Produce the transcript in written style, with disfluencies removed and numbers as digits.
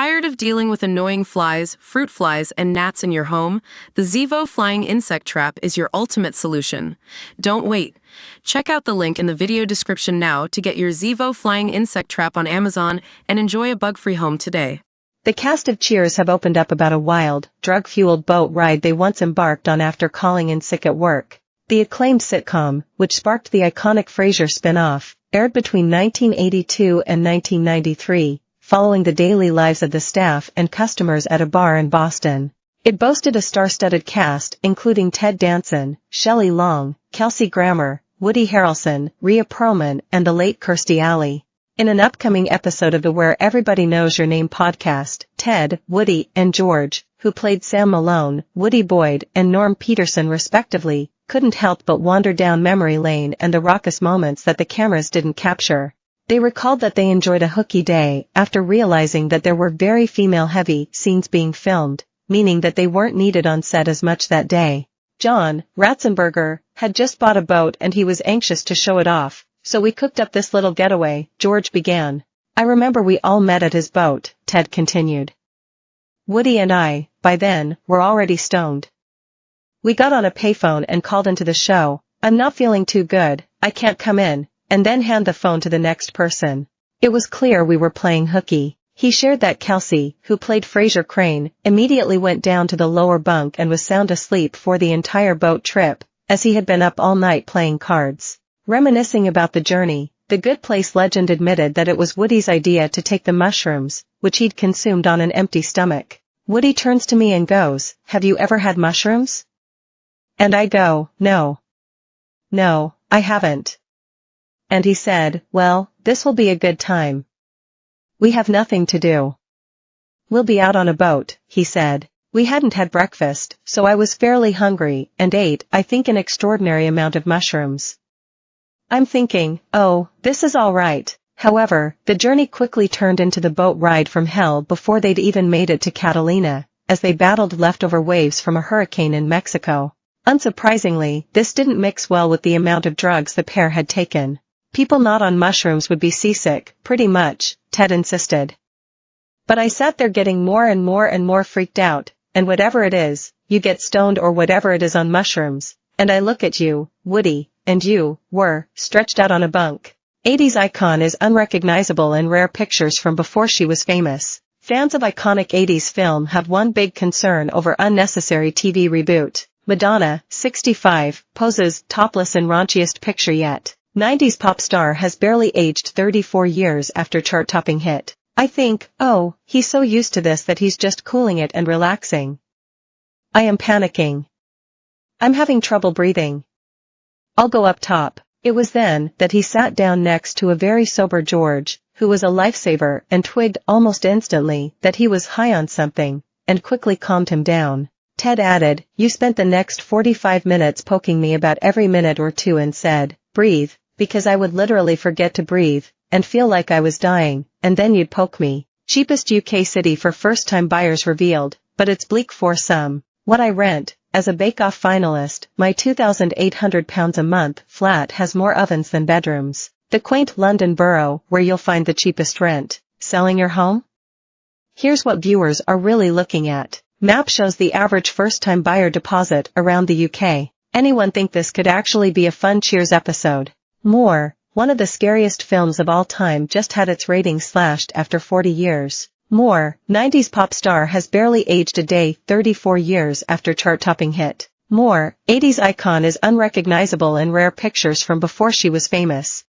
Tired of dealing with annoying flies, fruit flies, and gnats in your home? The Zevo Flying Insect Trap is your ultimate solution. Don't wait. Check out the link in the video description now to get your Zevo Flying Insect Trap on Amazon and enjoy a bug-free home today. The cast of Cheers have opened up about a wild, drug-fueled boat ride they once embarked on after calling in sick at work. The acclaimed sitcom, which sparked the iconic Frasier spin-off, aired between 1982 and 1993. Following the daily lives of the staff and customers at a bar in Boston. It boasted a star-studded cast including Ted Danson, Shelley Long, Kelsey Grammer, Woody Harrelson, Rhea Perlman, and the late Kirstie Alley. In an upcoming episode of the Where Everybody Knows Your Name podcast, Ted, Woody, and George, who played Sam Malone, Woody Boyd, and Norm Peterson respectively, couldn't help but wander down memory lane and the raucous moments that the cameras didn't capture. They recalled that they enjoyed a hooky day after realizing that there were very female-heavy scenes being filmed, meaning that they weren't needed on set as much that day. John Ratzenberger had just bought a boat and he was anxious to show it off, so we cooked up this little getaway, George began. I remember we all met at his boat, Ted continued. Woody and I, by then, were already stoned. We got on a payphone and called into the show. I'm not feeling too good, I can't come in. And then hand the phone to the next person. It was clear we were playing hooky. He shared that Kelsey, who played Frasier Crane, immediately went down to the lower bunk and was sound asleep for the entire boat trip, as he had been up all night playing cards. Reminiscing about the journey, the Good Place legend admitted that it was Woody's idea to take the mushrooms, which he'd consumed on an empty stomach. Woody turns to me and goes, "Have you ever had mushrooms?" And I go, No, I haven't. And he said, well, this will be a good time. We have nothing to do. We'll be out on a boat, he said. We hadn't had breakfast, so I was fairly hungry and ate, I think, an extraordinary amount of mushrooms. I'm thinking, oh, this is all right. However, the journey quickly turned into the boat ride from hell before they'd even made it to Catalina, as they battled leftover waves from a hurricane in Mexico. Unsurprisingly, this didn't mix well with the amount of drugs the pair had taken. People not on mushrooms would be seasick, pretty much, Ted insisted. But I sat there getting more and more freaked out, and whatever it is, you get stoned or whatever it is on mushrooms, and I look at you, Woody, and you were stretched out on a bunk. 80s icon is unrecognizable in rare pictures from before she was famous. Fans of iconic 80s film have one big concern over unnecessary TV reboot. Madonna, 65, poses topless in raunchiest picture yet. 90s pop star has barely aged 34 years after chart-topping hit. I think, oh, he's so used to this that he's just cooling it and relaxing. I am panicking. I'm having trouble breathing. I'll go up top. It was then that he sat down next to a very sober George, who was a lifesaver and twigged almost instantly that he was high on something, and quickly calmed him down. Ted added, you spent the next 45 minutes poking me about every minute or two and said, breathe. Because I would literally forget to breathe, and feel like I was dying, and then you'd poke me. Cheapest UK city for first-time buyers revealed, but it's bleak for some. What I rent, as a bake-off finalist, my £2,800 a month flat has more ovens than bedrooms. The quaint London borough where you'll find the cheapest rent. Selling your home? Here's what viewers are really looking at. Map shows the average first-time buyer deposit around the UK. Anyone think this could actually be a fun Cheers episode? More, one of the scariest films of all time just had its ratings slashed after 40 years. More, 90s pop star has barely aged a day 34 years after chart-topping hit. More, 80s icon is unrecognizable in rare pictures from before she was famous.